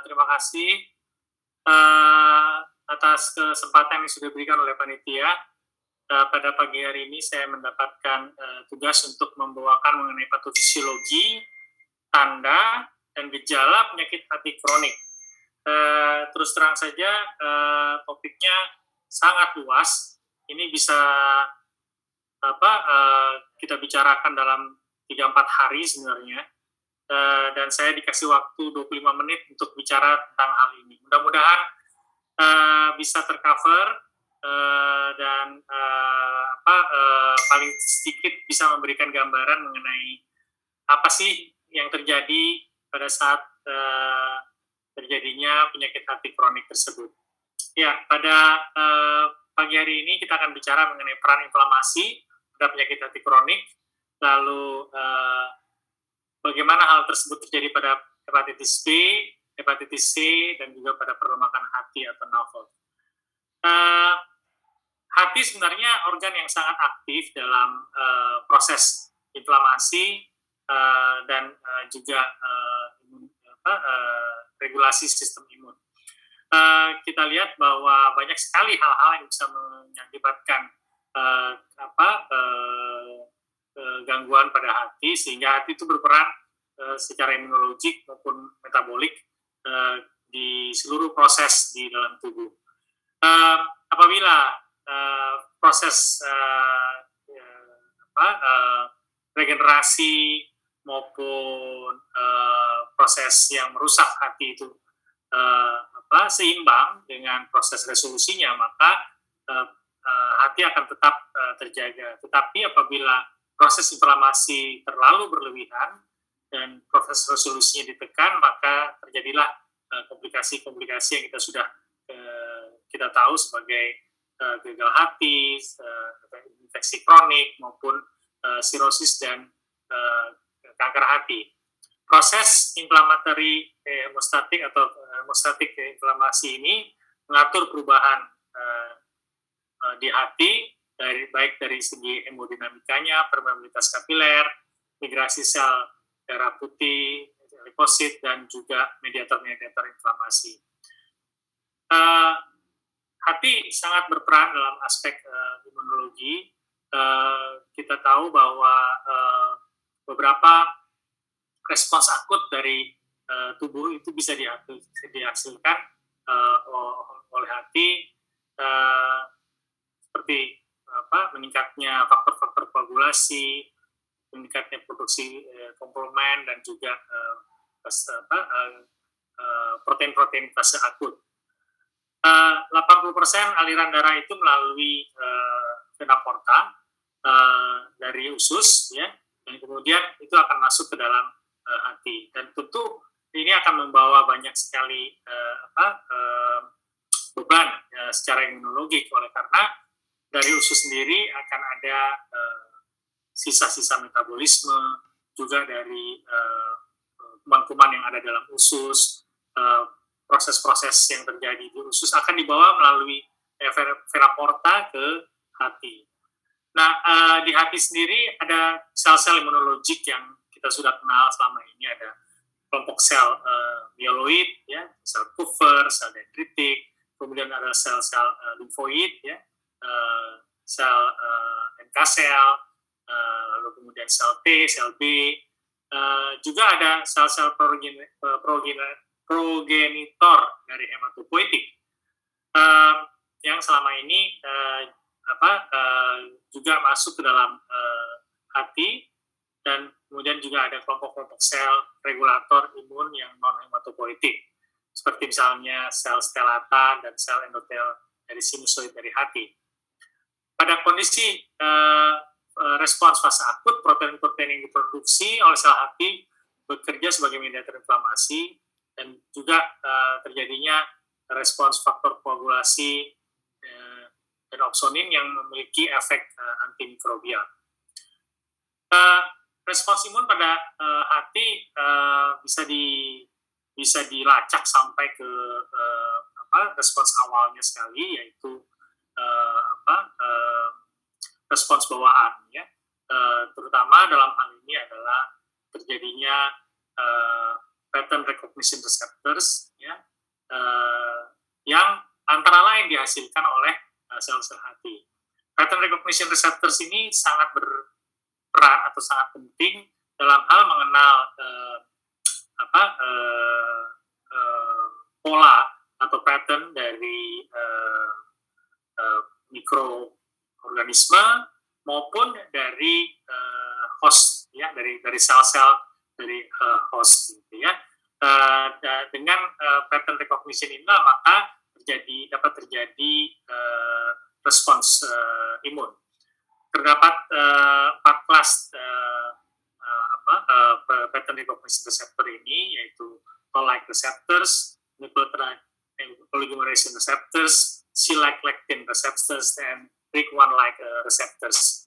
terima kasih uh, atas kesempatan yang sudah diberikan oleh panitia. Pada pagi hari ini saya mendapatkan tugas untuk membawakan mengenai patofisiologi, tanda, dan gejala penyakit hati kronik. Terus terang saja, topiknya sangat luas. Ini bisa kita bicarakan dalam 3-4 hari sebenarnya. Dan saya dikasih waktu 25 menit untuk bicara tentang hal ini. Mudah-mudahan bisa tercover dan paling sedikit bisa memberikan gambaran mengenai apa sih yang terjadi pada saat terjadinya penyakit hati kronik tersebut. Ya, pada pagi hari ini kita akan bicara mengenai peran inflamasi pada penyakit hati kronik, lalu bagaimana hal tersebut terjadi pada hepatitis B, hepatitis C, dan juga pada perlemakan hati atau NAFLD. Hati sebenarnya organ yang sangat aktif dalam proses inflamasi dan juga regulasi sistem imun. Kita lihat bahwa banyak sekali hal-hal yang bisa mengakibatkan gangguan pada hati, sehingga hati itu berperan secara imunologik maupun metabolik di seluruh proses di dalam tubuh. Apabila proses regenerasi maupun proses yang merusak hati itu seimbang dengan proses resolusinya, maka hati akan tetap terjaga. Tetapi apabila proses inflamasi terlalu berlebihan dan proses resolusinya ditekan, maka terjadilah komplikasi-komplikasi yang kita tahu sebagai gagal hati, infeksi kronik maupun sirosis dan kanker hati. Proses inflammatory hemostatik atau hemostatik inflamasi ini mengatur perubahan di hati, baik dari segi hemodinamikanya, permeabilitas kapiler, migrasi sel darah putih, leukosit, dan juga mediator-mediator inflamasi. Hati sangat berperan dalam aspek imunologi. Kita tahu bahwa beberapa respons akut dari tubuh itu bisa dihasilkan oleh hati, seperti meningkatnya faktor-faktor koagulasi, meningkatnya produksi komplement, dan juga protein-protein fase akut. 80% aliran darah itu melalui vena porta dari usus, ya, dan kemudian itu akan masuk ke dalam hati, dan tentu ini akan membawa banyak sekali beban secara imunologik, oleh karena dari usus sendiri akan ada sisa-sisa metabolisme, juga dari kuman-kuman yang ada dalam usus, proses-proses yang terjadi di usus akan dibawa melalui vena porta ke hati. Nah, di hati sendiri ada sel-sel imunologik yang kita sudah kenal selama ini. Ada kelompok sel mieloid, ya, sel Kupffer, sel dendritik, kemudian ada sel-sel limfoid, ya, sel NK sel, lalu kemudian sel T, sel B, juga ada sel-sel progenitor dari hematopoietik yang selama ini juga masuk ke dalam hati, dan kemudian juga ada kelompok-kelompok sel regulator imun yang non-hematopoietik, seperti misalnya sel stellata dan sel endotel dari sinusoid dari hati. Pada kondisi respons fase akut, protein-protein yang diproduksi oleh sel hati bekerja sebagai mediator inflamasi, dan juga terjadinya respons faktor koagulasi dan opsonin yang memiliki efek antimikrobial. Respons imun pada hati bisa dilacak sampai ke respons awalnya sekali, yaitu respons bawaan, ya. Terutama dalam hal ini adalah terjadinya pattern recognition receptors, ya, yang antara lain dihasilkan oleh sel-sel hati. Pattern recognition receptors ini sangat berperan atau sangat penting dalam hal mengenal pola atau pattern dari mikroorganisme maupun dari host, ya, dari sel-sel dari host, gitu ya. Dengan pattern recognition ini maka dapat terjadi respons imun. Terdapat 4 kelas pattern recognition receptor ini, yaitu toll-like receptors, nucleotide polymerization receptors, C-like lectin receptors, dan RIG1-like receptors.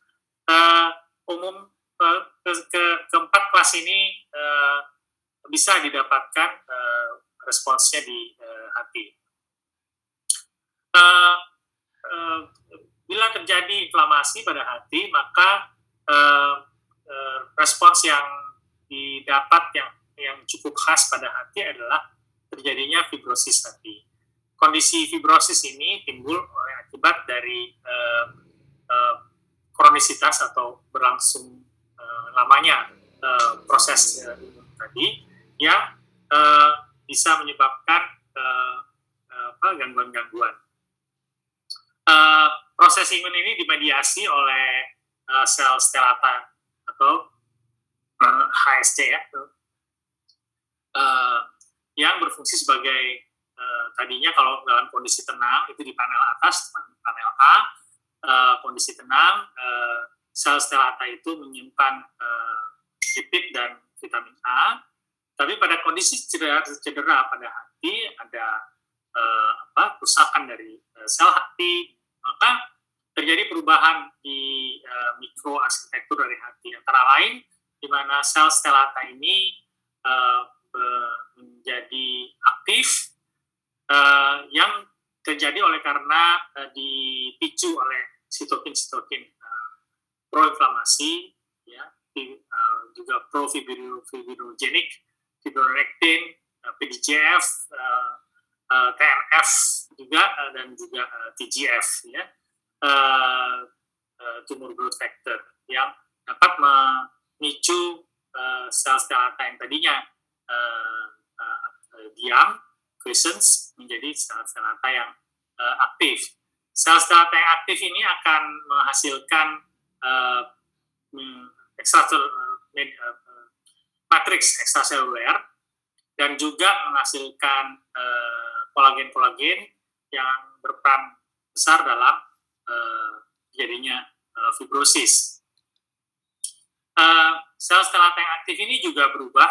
Keempat kelas ini bisa didapatkan responsnya di hati. Bila terjadi inflamasi pada hati, maka respons yang didapat yang cukup khas pada hati adalah terjadinya fibrosis hati. Kondisi fibrosis ini timbul akibat dari kronisitas atau berlangsung lamanya proses imun tadi yang bisa menyebabkan gangguan-gangguan. Proses imun ini dimediasi oleh sel stellata atau HSC, ya, yang berfungsi sebagai tadinya kalau dalam kondisi tenang itu di panel atas, panel A, kondisi tenang, sel stellata itu menyimpan lipid dan vitamin A. Tapi pada kondisi cedera pada hati ada kerusakan dari sel hati, maka terjadi perubahan di mikroarsitektur dari hati, antara lain di mana sel stellata ini menjadi aktif, yang terjadi oleh karena dipicu oleh sitokin proinflamasi, ya, juga profibrinogenik, fibronectin, PDGF, TNF juga, dan juga TGF, ya, tumor growth factor, yang dapat memicu sel stellata yang tadinya diam, quiescence, menjadi sel stellata yang aktif. Sel stellata yang aktif ini akan menghasilkan matriks ekstraseluler dan juga menghasilkan kolagen-kolagen yang berperan besar dalam jadinya fibrosis. Sel stellata yang aktif ini juga berubah,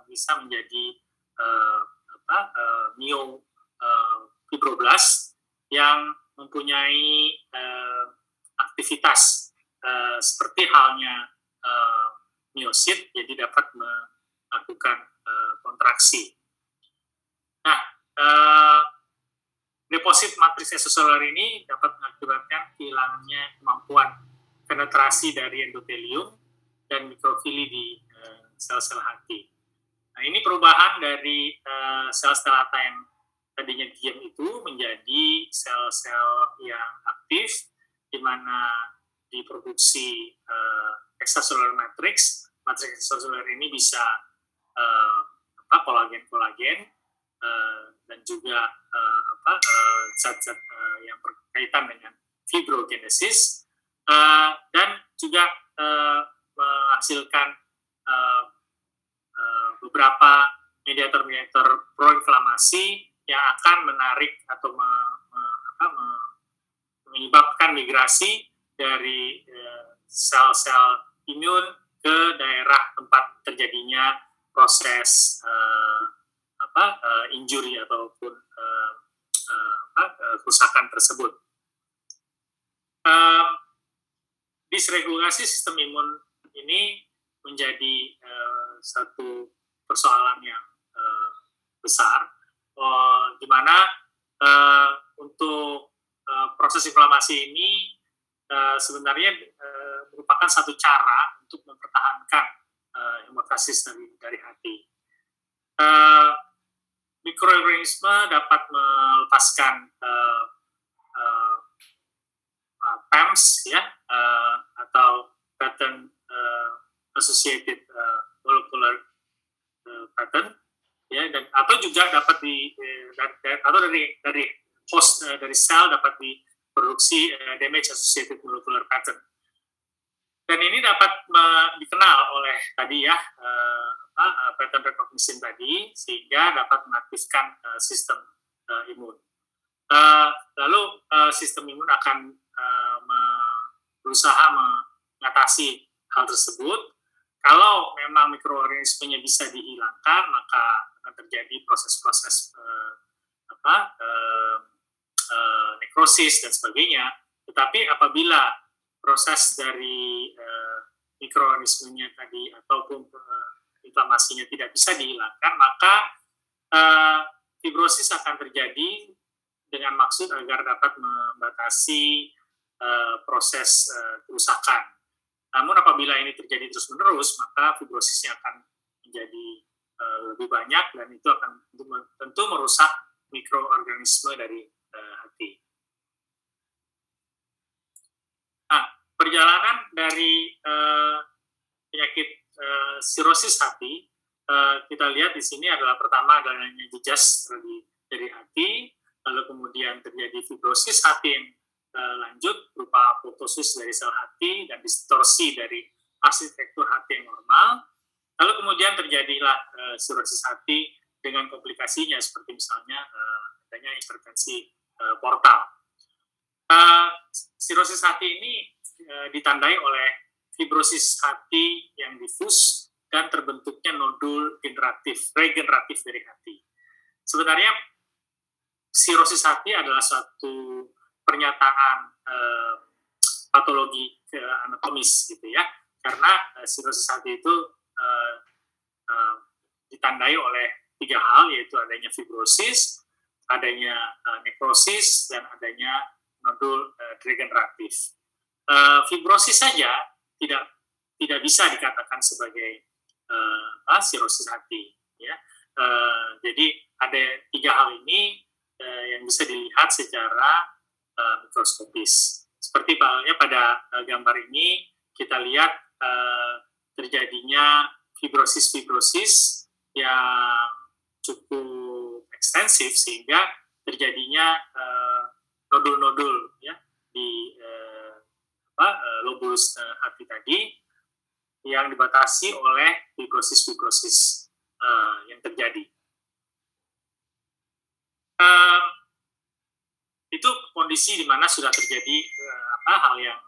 bisa menjadi myofibroblast yang mempunyai aktivitas seperti halnya miosit, jadi dapat melakukan kontraksi. Nah, deposit matriks ekstraseluler ini dapat mengakibatkan hilangnya kemampuan penetrasi dari endotelium dan mikrofili di sel-sel hati. Nah, ini perubahan dari sel stellata yang tadinya diam itu menjadi sel-sel yang aktif, di mana diproduksi extracellular matrix. Matriks extracellular ini bisa kolagen-kolagen dan juga zat-zat yang berkaitan dengan fibrogenesis, dan juga menghasilkan beberapa mediator-mediator proinflamasi yang akan menarik atau menyebabkan migrasi dari sel-sel imun ke daerah tempat terjadinya proses injury ataupun kerusakan tersebut. Disregulasi sistem imun ini menjadi satu persoalan yang besar, di mana untuk proses inflamasi ini sebenarnya merupakan satu cara untuk mempertahankan hemostasis dari hati. mikroorganisme dapat melepaskan PAMS ya, atau pattern associated molecular pattern ya, dan atau juga dapat atau dari host dari sel dapat diproduksi damage associated molecular pattern. Dan ini dapat dikenal oleh tadi ya pattern recognition tadi, sehingga dapat mengaktifkan sistem imun. Lalu sistem imun akan berusaha mengatasi hal tersebut. Kalau memang mikroorganismenya bisa dihilangkan, maka akan terjadi proses-proses nekrosis dan sebagainya. Tetapi apabila proses dari mikroorganismenya tadi ataupun inflamasinya tidak bisa dihilangkan, maka fibrosis akan terjadi dengan maksud agar dapat membatasi proses kerusakan. Namun apabila ini terjadi terus-menerus, maka fibrosisnya akan menjadi lebih banyak, dan itu akan tentu merusak mikroorganisme dari hati. Nah, perjalanan dari penyakit sirosis hati, kita lihat di sini adalah pertama adanya jejas dari hati, lalu kemudian terjadi fibrosis hati yang lanjut berupa apoptosis dari sel hati dan distorsi dari arsitektur hati yang normal. Lalu kemudian terjadilah sirosis hati dengan komplikasinya, seperti misalnya adanya intervensi portal. Sirosis hati ini ditandai oleh fibrosis hati yang difus dan terbentuknya nodul regeneratif dari hati. Sebenarnya sirosis hati adalah suatu pernyataan patologi anatomis gitu ya, karena sirosis hati itu ditandai oleh 3 hal, yaitu adanya fibrosis, adanya nekrosis, dan adanya nodul regeneratif. Fibrosis saja tidak bisa dikatakan sebagai sirosis hati ya. Jadi ada 3 hal ini yang bisa dilihat secara mikroskopis. Seperti halnya pada gambar ini, kita lihat terjadinya fibrosis yang cukup ekstensif, sehingga terjadinya nodul-nodul ya di lobus hati tadi, yang dibatasi oleh fibrosis yang terjadi. Itu kondisi di mana sudah terjadi hal yang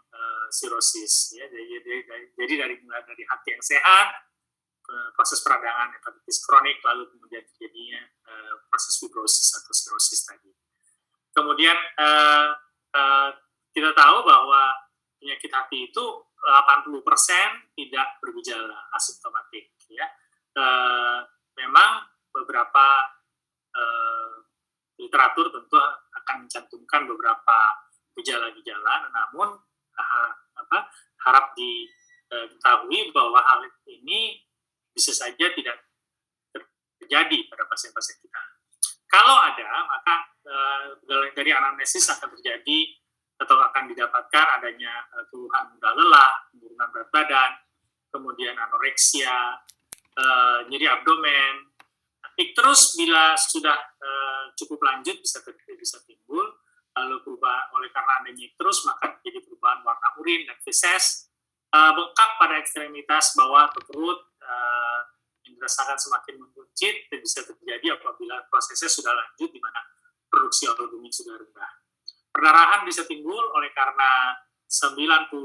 sirosis ya. Jadi dari hati yang sehat, proses peradangan hepatitis kronik, lalu kemudian terjadinya proses fibrosis atau sirosis tadi. Kemudian kita tahu bahwa penyakit hati itu 80% tidak bergejala, asimptomatik ya. Memang beberapa literatur tentu akan mencantumkan beberapa gejala-gejala, namun harap diketahui bahwa hal ini bisa saja tidak terjadi pada pasien-pasien kita. Kalau ada, maka dari anamnesis akan terjadi atau akan didapatkan adanya keluhan mudah lelah, penurunan berat badan, kemudian anoreksia, nyeri abdomen. Terus bila sudah cukup lanjut bisa timbul, lalu berubah oleh karena adanya terus, maka jadi perubahan warna urin dan feses, bengkak pada ekstremitas bawah atau perut, yang dirasakan semakin membuncit, dan bisa terjadi apabila prosesnya sudah lanjut di mana produksi albumin sudah rendah. Perdarahan bisa timbul oleh karena 95%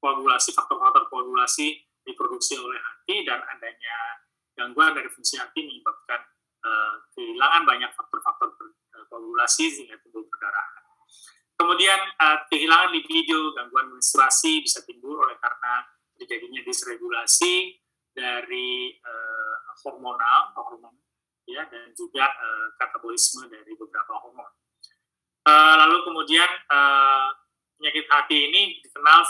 koagulasi, faktor-faktor koagulasi diproduksi oleh hati, dan adanya gangguan dari fungsi hati menyebabkan kehilangan banyak faktor-faktor koagulasi sehingga timbul perdarahan. Kemudian kehilangan libido, gangguan menstruasi bisa timbul oleh karena terjadinya disregulasi dari hormon ya, dan juga katabolisme dari beberapa hormon. Lalu kemudian penyakit hati ini dikenal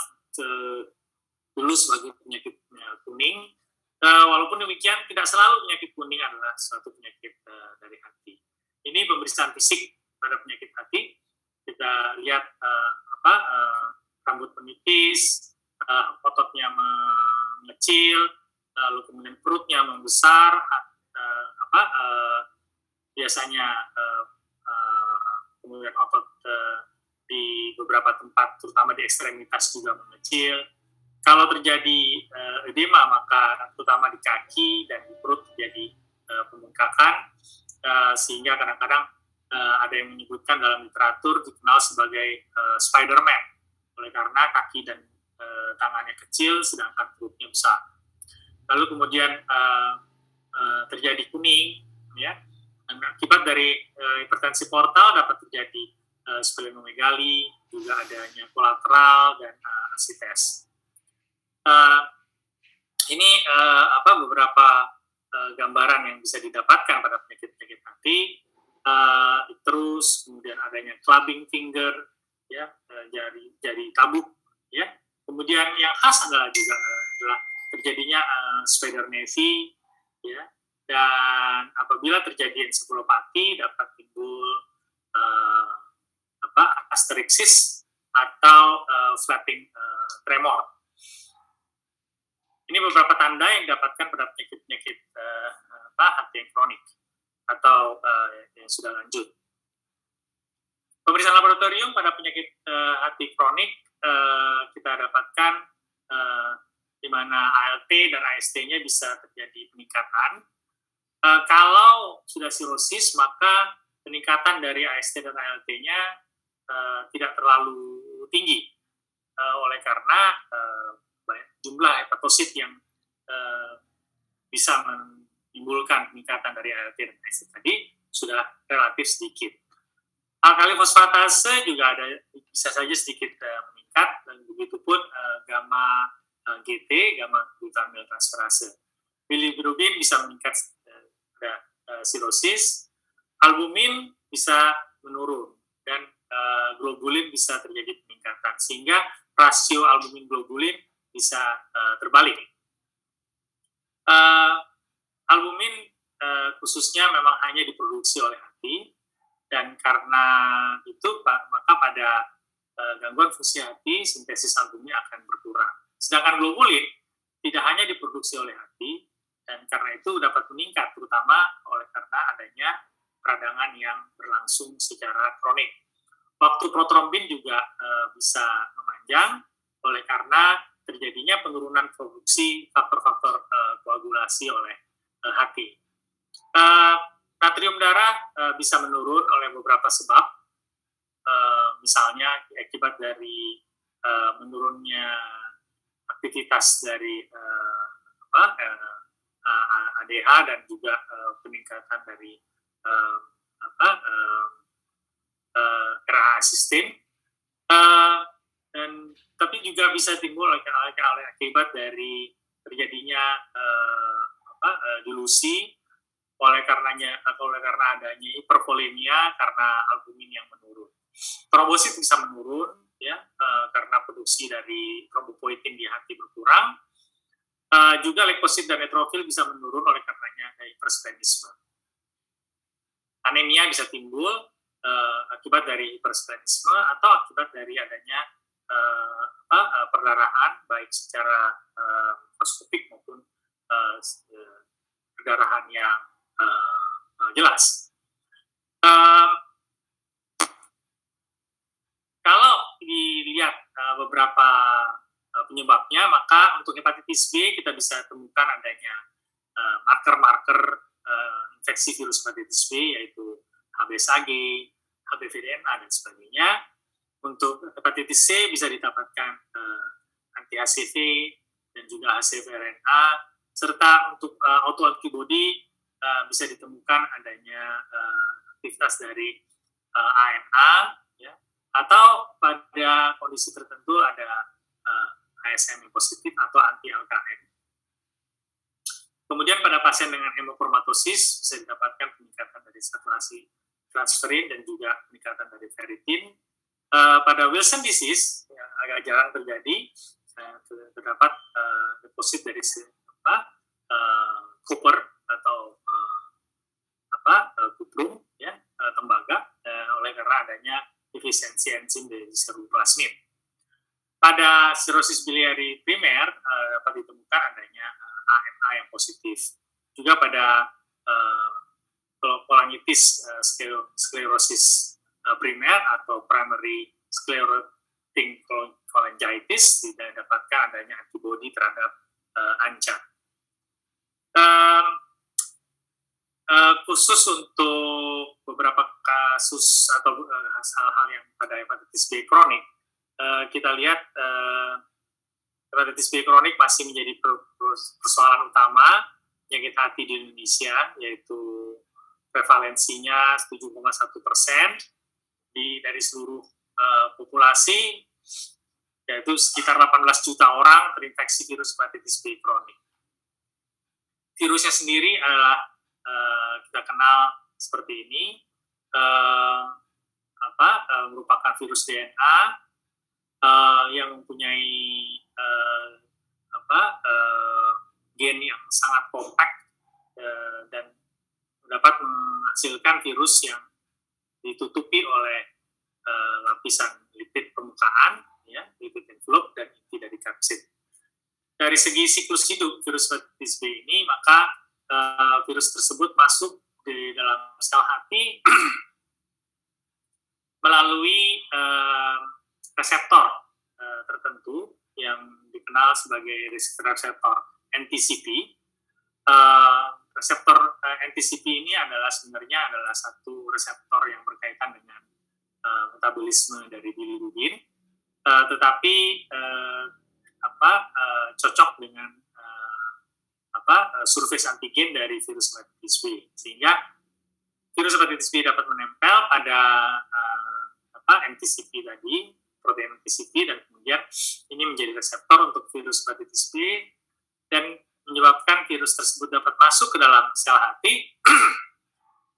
dulu sebagai penyakit kuning, Walaupun demikian, tidak selalu penyakit kuning adalah suatu penyakit dari hati. Ini pemeriksaan fisik pada penyakit hati. Kita lihat rambut menipis, ototnya mengecil, lalu kemudian perutnya membesar, biasanya kemudian otot di beberapa tempat, terutama di ekstremitas juga mengecil. Kalau terjadi edema, maka terutama di kaki dan di perut terjadi pembengkakan, sehingga kadang-kadang ada yang menyebutkan dalam literatur dikenal sebagai Spider-Man, oleh karena kaki dan tangannya kecil sedangkan perutnya besar. Lalu kemudian terjadi kuning, ya. Dan akibat dari hipertensi portal dapat terjadi splenomegali, juga adanya kolateral dan asites. Ini beberapa gambaran yang bisa didapatkan pada penyakit-penyakit hati. Terus kemudian adanya clubbing finger, ya, jari tabuk, ya. Kemudian yang khas adalah terjadinya spider nevi, ya. Dan apabila terjadi encephalopati dapat timbul asterixis atau flapping tremor. Ini beberapa tanda yang didapatkan pada penyakit-penyakit hati yang kronik atau yang sudah lanjut. Pemeriksaan laboratorium pada penyakit hati kronik kita dapatkan di mana ALT dan AST-nya bisa terjadi peningkatan. Kalau sudah sirosis, maka peningkatan dari AST dan ALT-nya tidak terlalu tinggi, oleh karena jumlah hepatosit yang bisa menimbulkan peningkatan dari ALT dan AST tadi sudah relatif sedikit. Alkali fosfatase juga bisa saja sedikit meningkat, dan begitu pun gamma GT, gamma glutamyl transferase. Bilirubin bisa meningkat pada sirosis, albumin bisa menurun, dan globulin bisa terjadi peningkatan, sehingga rasio albumin globulin bisa terbalik. Albumin khususnya memang hanya diproduksi oleh hati, dan karena itu maka pada gangguan fungsi hati sintesis albumin akan berkurang. Sedangkan globulin tidak hanya diproduksi oleh hati, dan karena itu dapat meningkat, terutama oleh karena adanya peradangan yang berlangsung secara kronik. Waktu protrombin juga bisa memanjang oleh karena terjadinya penurunan produksi faktor-faktor koagulasi oleh hati. Natrium darah bisa menurun oleh beberapa sebab, misalnya akibat dari menurunnya aktivitas dari ADH dan juga peningkatan dari RAA sistem, dan tapi juga bisa timbul akibat dari terjadinya dilusi oleh karena adanya hipervolemia karena albumin yang menurun. Trombosit bisa menurun, ya, karena produksi dari trombopoietin di hati berkurang. Juga leukosit dan neutrofil bisa menurun oleh karenanya hipersplenisme. Anemia bisa timbul akibat dari hipersplenisme atau akibat dari adanya perdarahan baik secara mikroskopik maupun perdarahan yang jelas. Kalau dilihat beberapa penyebabnya, maka untuk hepatitis B kita bisa temukan adanya marker-marker infeksi virus hepatitis B, yaitu HBsAg, HBV-DNA, dan sebagainya. Untuk hepatitis C bisa didapatkan anti-HCV dan juga HCV-RNA, serta untuk autoantibody bisa ditemukan adanya aktivitas dari ANA, ya, atau pada kondisi tertentu ada ASM yang positif atau anti-LKM. Kemudian pada pasien dengan hemochromatosis bisa didapatkan peningkatan dari saturasi transferin dan juga peningkatan dari ferritin. Pada Wilson disease yang agak jarang terjadi, terdapat deposit dari koper atau kuprum, ya, tembaga, oleh karena adanya efisiensi enzim dari seruplasmin. Pada sirosis biliari primer dapat ditemukan adanya AMA yang positif. Juga pada kolangitis sklerosis primer atau primary sclerosing cholangitis tidak dapatkan adanya antibodi terhadap ANCA. Khusus untuk beberapa kasus atau hal-hal yang pada hepatitis B kronik, kita lihat hepatitis B kronik masih menjadi persoalan utama yang kita hati di Indonesia, yaitu prevalensinya 7,1% dari seluruh populasi, yaitu sekitar 18 juta orang terinfeksi virus hepatitis B kronik. Virusnya sendiri adalah kita kenal seperti ini, merupakan virus DNA yang mempunyai gen yang sangat kompak dan dapat menghasilkan virus yang ditutupi oleh lapisan lipid permukaan, ya, lipid envelope dan inti dari kapsid. Dari segi siklus hidup virus hepatitis B ini, maka virus tersebut masuk di dalam sel hati melalui reseptor tertentu yang dikenal sebagai reseptor NTCP. Reseptor NTCP ini sebenarnya adalah satu reseptor yang berkaitan dengan metabolisme dari bilirubin, tetapi cocok dengan surface antigen dari virus hepatitis B, sehingga virus hepatitis B dapat menempel pada NTCP tadi, protein NTCP, dan kemudian ini menjadi reseptor untuk virus hepatitis B dan menyebabkan virus tersebut dapat masuk ke dalam sel hati,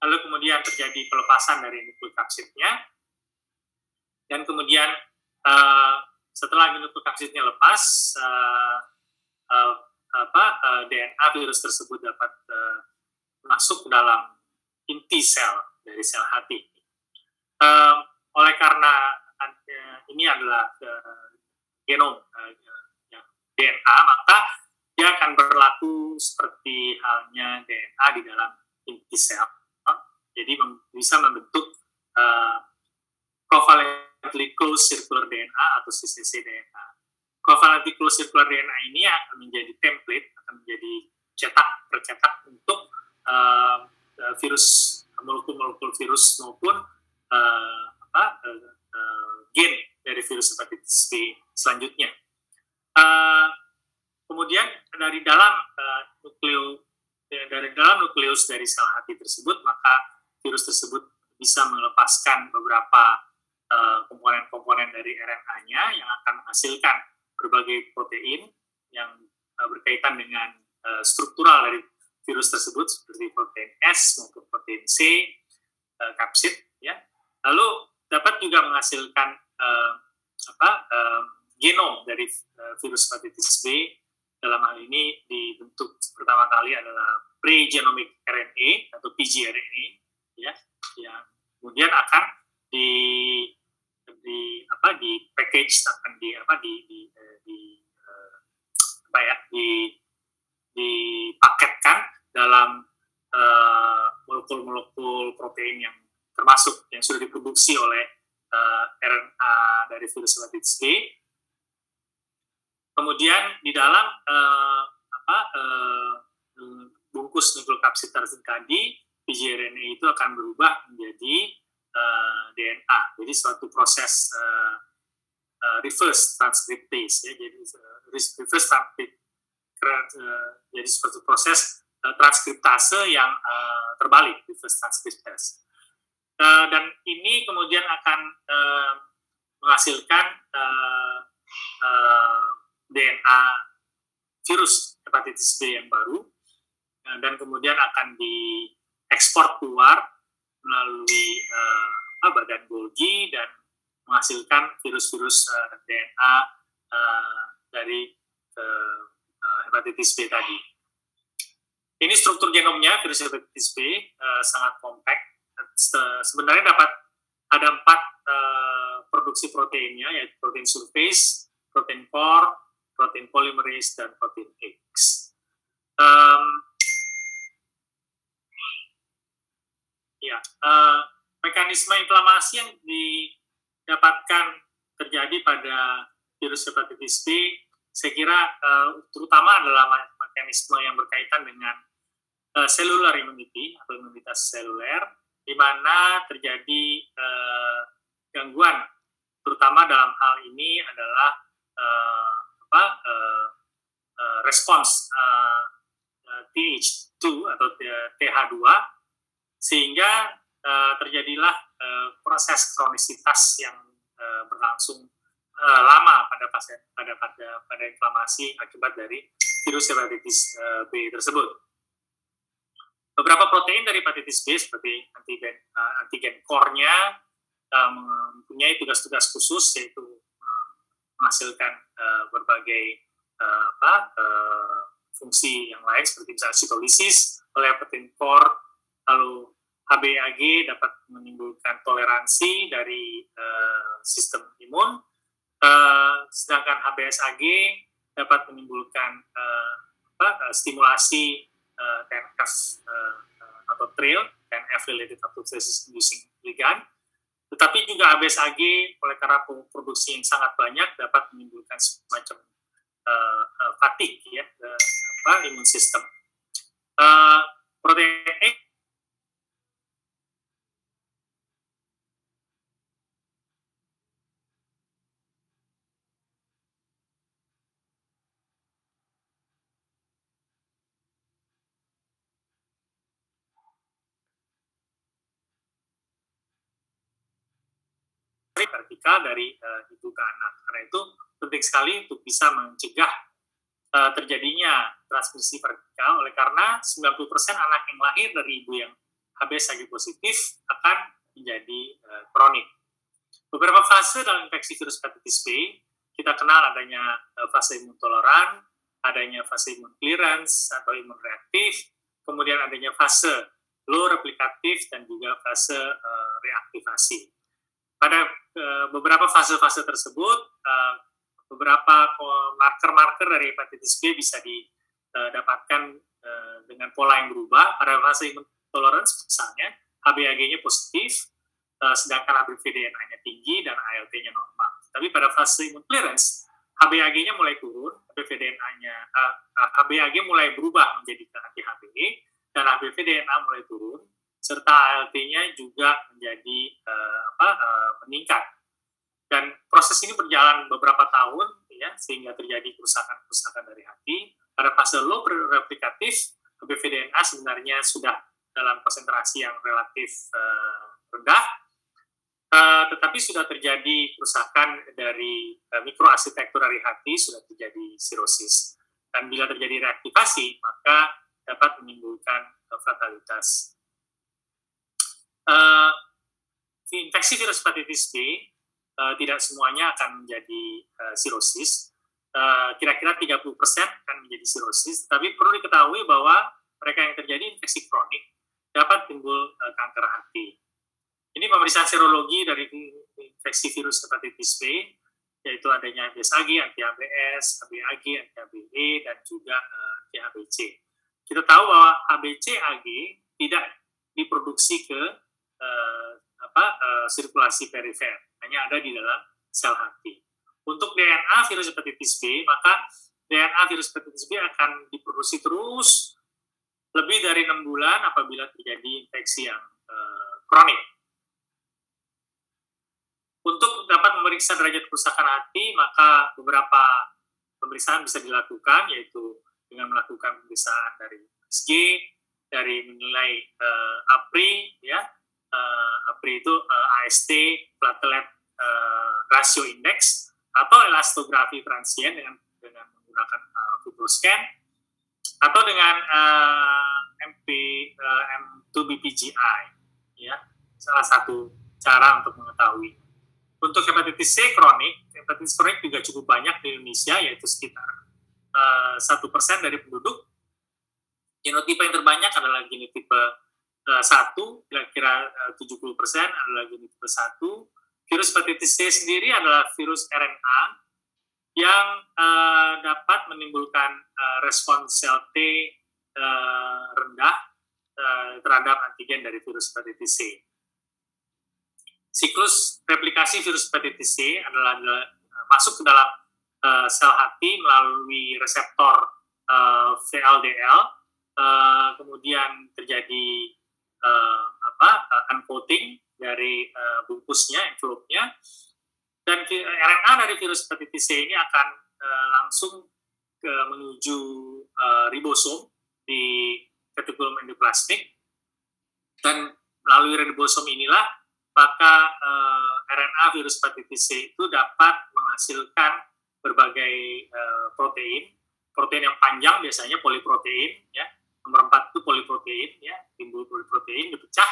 lalu kemudian terjadi pelepasan dari nukleokapsidnya, dan kemudian setelah nukleokapsidnya lepas, DNA virus tersebut dapat masuk ke dalam inti sel dari sel hati. Oleh karena ini adalah genom DNA, maka dia akan berlaku seperti halnya DNA di dalam inti sel. Jadi bisa membentuk covalently closed circular DNA atau cccDNA. Covalently closed circular DNA ini akan menjadi template, akan menjadi tercetak untuk virus, molekul-molekul virus maupun gen dari virus hepatitis B selanjutnya. Kemudian dari dalam nukleus dari sel hati tersebut, maka virus tersebut bisa melepaskan beberapa komponen-komponen dari RNA-nya yang akan menghasilkan berbagai protein yang berkaitan dengan struktural dari virus tersebut, seperti protein S maupun protein C, kapsid, ya. Lalu dapat juga menghasilkan genom dari virus hepatitis B. Dalam hal ini dibentuk pertama kali adalah pre-genomic RNA atau pgRNA, ya, yang kemudian akan di package, akan dipaketkan dalam molekul-molekul protein yang termasuk yang sudah diproduksi oleh RNA dari virus hepatitis B. Kemudian di dalam bungkus nukleokapsid tadi, pgRNA itu akan berubah menjadi DNA. Jadi suatu proses reverse transcriptase, ya. Jadi reverse transcriptase, jadi suatu proses transkriptase yang terbalik, reverse transcriptase. Dan ini kemudian akan menghasilkan DNA virus hepatitis B yang baru, dan kemudian akan diekspor keluar melalui badan Golgi dan menghasilkan virus-virus DNA dari hepatitis B tadi. Ini struktur genomnya virus hepatitis B sangat kompak. Sebenarnya ada 4 produksi proteinnya, yaitu protein surface, protein core, protein polymerase, dan protein X. Mekanisme inflamasi yang didapatkan terjadi pada virus hepatitis B, saya kira terutama adalah mekanisme yang berkaitan dengan cellular immunity atau imunitas seluler, di mana terjadi gangguan, terutama dalam hal ini adalah respons TH2 atau TH2, sehingga terjadilah proses kronisitas yang berlangsung lama pada inflamasi akibat dari virus hepatitis B tersebut. Beberapa protein dari hepatitis B seperti antigen core-nya mempunyai tugas-tugas khusus, yaitu menghasilkan berbagai fungsi yang lain seperti misalnya sitolisis oleh protein core, lalu HBAG dapat menimbulkan toleransi dari sistem imun, sedangkan HBsAg dapat menimbulkan stimulasi TNF atau TRIL, TNF related apoptosis inducing ligand. Tetapi juga HBsAg oleh karena produksi yang sangat banyak dapat menimbulkan semacam fatigue ya, imun sistem. Protein X vertikal dari ibu ke anak. Karena itu penting sekali untuk bisa mencegah terjadinya transmisi vertikal, oleh karena 90% anak yang lahir dari ibu yang HBsAg positif akan menjadi kronik. Beberapa fase dalam infeksi virus hepatitis B, kita kenal adanya fase imun toleran, adanya fase imun clearance atau imun reaktif, kemudian adanya fase low replikatif, dan juga fase reaktivasi. Pada beberapa fase-fase tersebut, beberapa marker-marker dari hepatitis B bisa didapatkan dengan pola yang berubah. Pada fase imun tolerance misalnya, HBAG-nya positif, sedangkan HBV-DNA-nya tinggi dan ALT-nya normal. Tapi pada fase imun clearance, HBAG-nya mulai turun, HBAG mulai berubah menjadi anti-HBe, dan HBV-DNA mulai turun, serta ALT-nya juga menjadi meningkat. Dan proses ini berjalan beberapa tahun, ya, sehingga terjadi kerusakan dari hati. Pada fase low replikatif, HBV-DNA sebenarnya sudah dalam konsentrasi yang relatif rendah, tetapi sudah terjadi kerusakan dari mikroarsitektur dari hati, sudah terjadi sirosis. Dan bila terjadi reaktivasi, maka dapat menimbulkan fatalitas. Infeksi virus hepatitis B tidak semuanya akan menjadi sirosis. Kira-kira 30% akan menjadi sirosis, tapi perlu diketahui bahwa mereka yang terjadi infeksi kronik dapat timbul kanker hati. Ini pemeriksaan serologi dari infeksi virus hepatitis B, yaitu adanya HBsAg, anti-HBs, HBAG, anti-HBe, dan juga anti-HBc. Kita tahu bahwa HBcAg tidak diproduksi ke sirkulasi perifer, hanya ada di dalam sel hati. Untuk DNA virus hepatitis B, maka DNA virus hepatitis B akan diproduksi terus lebih dari 6 bulan apabila terjadi infeksi yang kronik. Untuk dapat memeriksa derajat kerusakan hati, maka beberapa pemeriksaan bisa dilakukan, yaitu dengan melakukan pemeriksaan dari USG, dari menilai APRI, ya, APRI itu AST, platelet ratio index, atau elastografi transien dengan menggunakan fibroscan, atau dengan M2-BPGI, ya, salah satu cara untuk mengetahui. Untuk hepatitis C kronik juga cukup banyak di Indonesia, yaitu sekitar 1% dari penduduk. Genotipe yang terbanyak adalah genotipe 1, kira-kira 70% adalah genotipe 1. Virus hepatitis C sendiri adalah virus RNA yang dapat menimbulkan respons sel T rendah terhadap antigen dari virus hepatitis C. Siklus replikasi virus hepatitis C adalah masuk ke dalam sel hati melalui reseptor VLDL, kemudian terjadi uncoating dari bungkusnya, envelope-nya, dan RNA dari virus hepatitis C ini akan langsung menuju ribosom di retikulum endoplasmik, dan melalui ribosom inilah maka RNA virus hepatitis C itu dapat menghasilkan berbagai protein yang panjang, biasanya poliprotein, ya. Nomor 4 itu poliprotein, ya, timbul poliprotein, dipecah,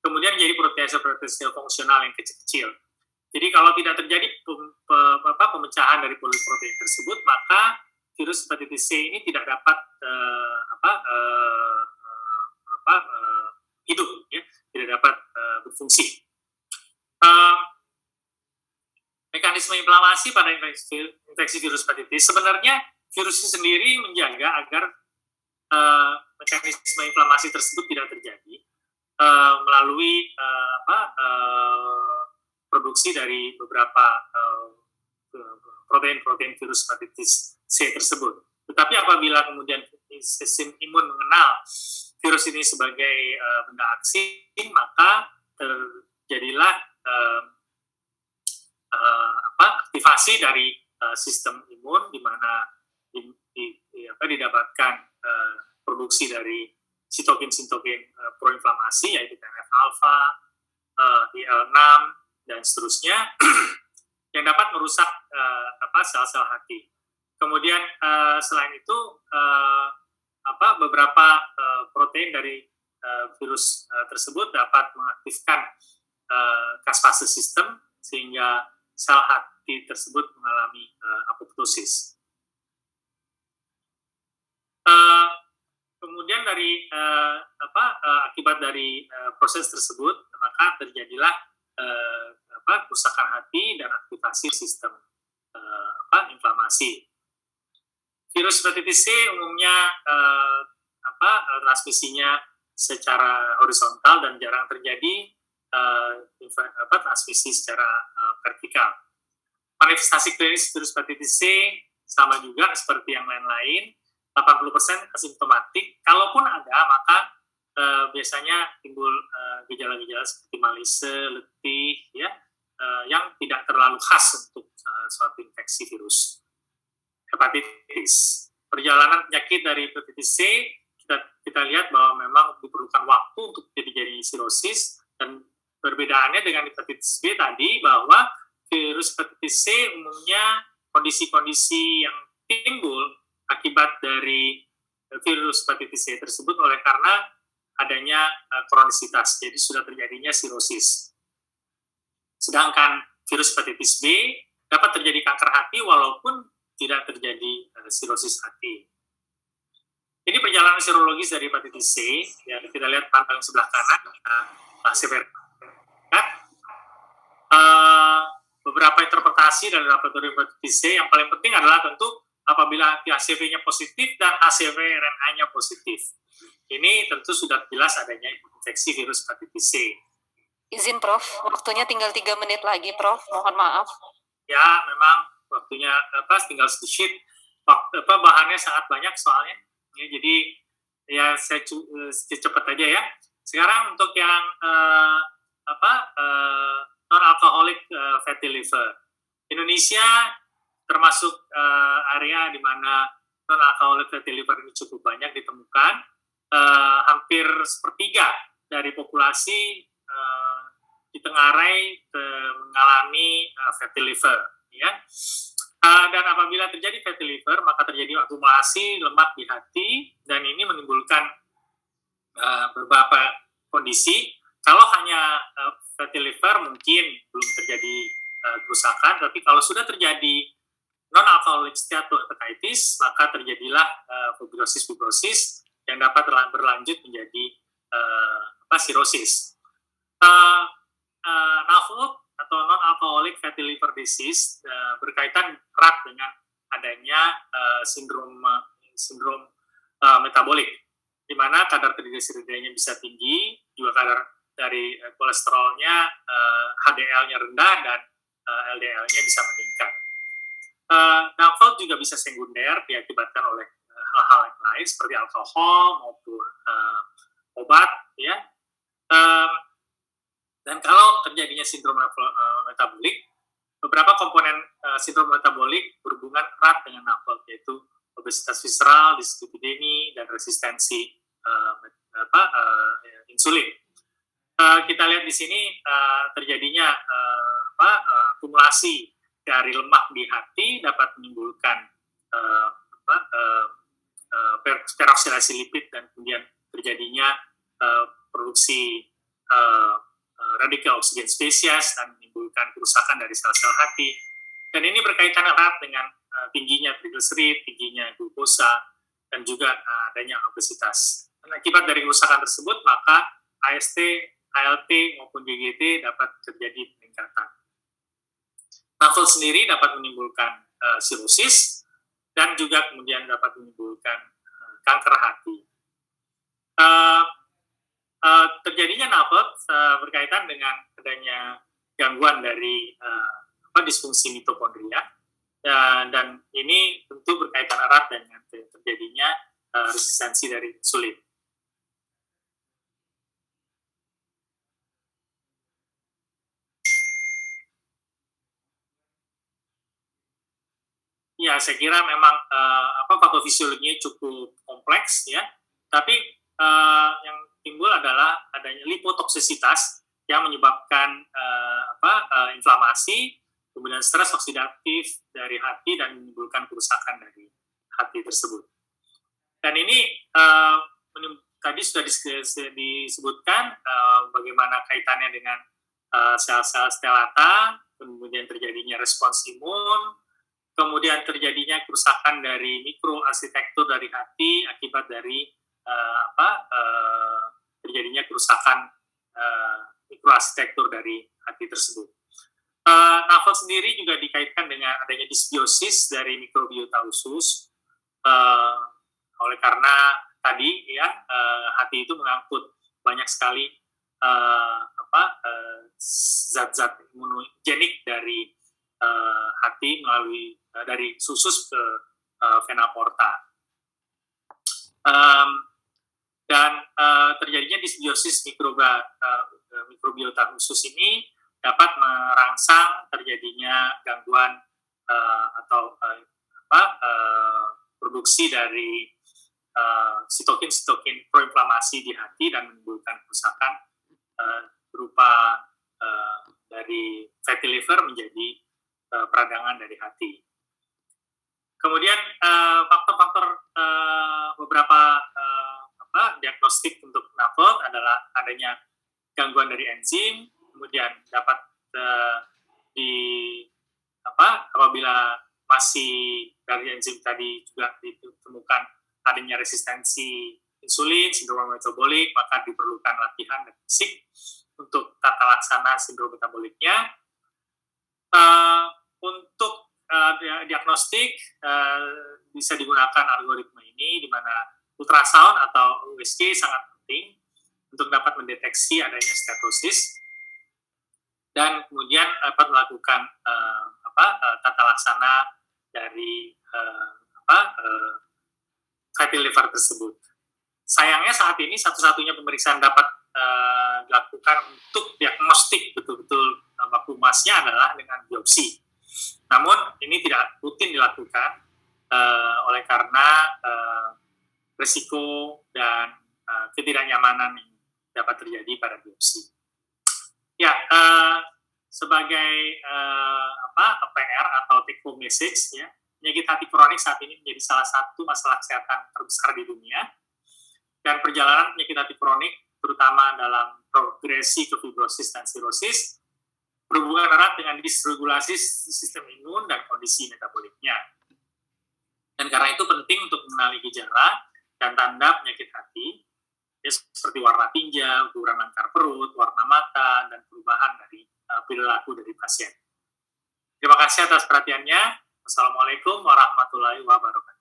kemudian jadi protease fungsional yang kecil-kecil. Jadi kalau tidak terjadi pemecahan dari poliprotein tersebut, maka virus hepatitis C ini tidak dapat hidup, ya, tidak dapat berfungsi. Mekanisme inflamasi pada infeksi virus hepatitis, sebenarnya virus itu sendiri menjaga agar mekanisme inflamasi tersebut tidak terjadi melalui produksi dari beberapa protein virus hepatitis C tersebut. Tetapi apabila kemudian sistem imun mengenal virus ini sebagai benda asing, maka terjadilah aktivasi dari sistem imun, di mana didapatkan produksi dari sitokin proinflamasi, yaitu TNF-alfa, IL-6, dan seterusnya, yang dapat merusak sel-sel hati. Kemudian selain itu beberapa protein dari virus tersebut dapat mengaktifkan caspase sistem sehingga sel hati tersebut mengalami apoptosis. Kemudian dari akibat dari proses tersebut, maka terjadilah kerusakan hati dan aktivasi sistem inflamasi. Virus hepatitis C umumnya transmisinya secara horizontal dan jarang terjadi transmisi secara vertikal. Manifestasi klinis virus hepatitis C sama juga seperti yang lain-lain, 80% asimptomatik. Kalaupun ada, maka biasanya timbul gejala-gejala seperti malise, letih, ya, yang tidak terlalu khas untuk suatu infeksi virus hepatitis. Perjalanan penyakit dari hepatitis C, kita lihat bahwa memang diperlukan waktu untuk terjadi sirosis, dan perbedaannya dengan hepatitis B tadi, bahwa virus hepatitis C umumnya kondisi-kondisi yang timbul akibat dari virus hepatitis C tersebut oleh karena adanya kronisitas, jadi sudah terjadinya sirosis. Sedangkan virus hepatitis B dapat terjadi kanker hati walaupun tidak terjadi sirosis hati. Ini perjalanan serologis dari hepatitis C, ya, kita lihat tampil sebelah kanan, beberapa interpretasi dari laboratorium hepatitis C. Yang paling penting adalah tentu apabila HCV-nya positif dan HCV RNA-nya positif. Ini tentu sudah jelas adanya infeksi virus hepatitis C. Izin Prof, waktunya tinggal 3 menit lagi Prof, mohon maaf. Ya, memang waktunya tinggal sedikit, bahannya sangat banyak soalnya. Ya, jadi ya saya cepat aja ya. Sekarang untuk yang non-alcoholic fatty liver. Indonesia termasuk area di mana non-alcoholic fatty liver ini cukup banyak ditemukan. Hampir sepertiga dari populasi ditengarai mengalami fatty liver, ya. Dan apabila terjadi fatty liver, maka terjadi akumulasi lemak di hati, dan ini menimbulkan beberapa kondisi. Kalau hanya fatty liver mungkin belum terjadi kerusakan, tapi kalau sudah terjadi non-alcoholic steatohepatitis, maka terjadilah fibrosis yang dapat berlanjut menjadi sirosis. NAFLD atau non-alcoholic fatty liver disease berkaitan erat dengan adanya sindrom metabolik, di mana kadar trigliseridanya bisa tinggi, juga kadar dari kolesterolnya, HDL-nya rendah, dan LDL-nya bisa meningkat. NAFLD juga bisa sekunder diakibatkan oleh hal-hal yang lain seperti alkohol maupun obat, ya. Dan kalau terjadinya sindrom metabolik, beberapa komponen sindrom metabolik berhubungan erat dengan NAFLD, yaitu obesitas visceral, dislipidemi, dan resistensi insulin. Kita lihat di sini terjadinya akumulasi dari lemak di hati dapat menimbulkan peroksidasi lipid, dan kemudian terjadinya produksi radikal oksigen spesies dan menimbulkan kerusakan dari sel-sel hati. Dan ini berkaitan erat dengan tingginya trigliserid, tingginya glukosa, dan juga adanya obesitas. Dan akibat dari kerusakan tersebut, maka AST, ALT maupun GGT dapat terjadi peningkatan. NAFLD sendiri dapat menimbulkan sirosis dan juga kemudian dapat menimbulkan kanker hati. Terjadinya NAFLD berkaitan dengan adanya gangguan dari disfungsi mitokondria, dan ini tentu berkaitan erat dengan terjadinya resistensi dari insulin. Ya, saya kira memang patofisiologinya cukup kompleks, ya. Tapi yang timbul adalah adanya lipotoksisitas yang menyebabkan inflamasi, kemudian stres oksidatif dari hati, dan menimbulkan kerusakan dari hati tersebut. Dan ini tadi sudah disebutkan bagaimana kaitannya dengan sel-sel stellata, kemudian terjadinya respons imun, kemudian terjadinya kerusakan dari mikroarsitektur dari hati akibat dari terjadinya kerusakan mikroarsitektur dari hati tersebut. NAFLD sendiri juga dikaitkan dengan adanya disbiosis dari mikrobiota usus, oleh karena tadi ya hati itu mengangkut banyak sekali zat-zat imunogenik dari hati melalui dari usus ke vena porta. Dan terjadinya disbiosis mikrobiota usus ini dapat merangsang terjadinya gangguan atau produksi dari sitokin proinflamasi di hati dan menimbulkan kerusakan berupa dari fatty liver menjadi peradangan dari hati. Kemudian faktor-faktor beberapa diagnostik untuk NAFLD adalah adanya gangguan dari enzim, kemudian dapat apabila masih dari enzim tadi juga ditemukan adanya resistensi insulin, sindrom metabolik, maka diperlukan latihan dan fisik untuk tata laksana sindrom metaboliknya. Untuk diagnostik bisa digunakan algoritma ini, di mana ultrasound atau USG sangat penting untuk dapat mendeteksi adanya stetosis, dan kemudian dapat melakukan tata laksana dari fatty liver tersebut. Sayangnya saat ini satu-satunya pemeriksaan dapat dilakukan untuk diagnostik betul-betul baku emasnya adalah dengan biopsi. Namun ini tidak rutin dilakukan oleh karena risiko dan ketidaknyamanan yang dapat terjadi pada biopsi. Ya, sebagai PR atau take home message, ya, penyakit hati kronik saat ini menjadi salah satu masalah kesehatan terbesar di dunia, dan perjalanan penyakit hati kronik, terutama dalam progresi ke fibrosis dan sirosis, berhubungan erat dengan disregulasi sistem imun dan kondisi metaboliknya. karena itu penting untuk mengenali gejala dan tanda penyakit hati, ya, seperti warna tinja, ukuran langkar perut, warna mata, dan perubahan dari perilaku dari pasien. Terima kasih atas perhatiannya. Wassalamualaikum warahmatullahi wabarakatuh.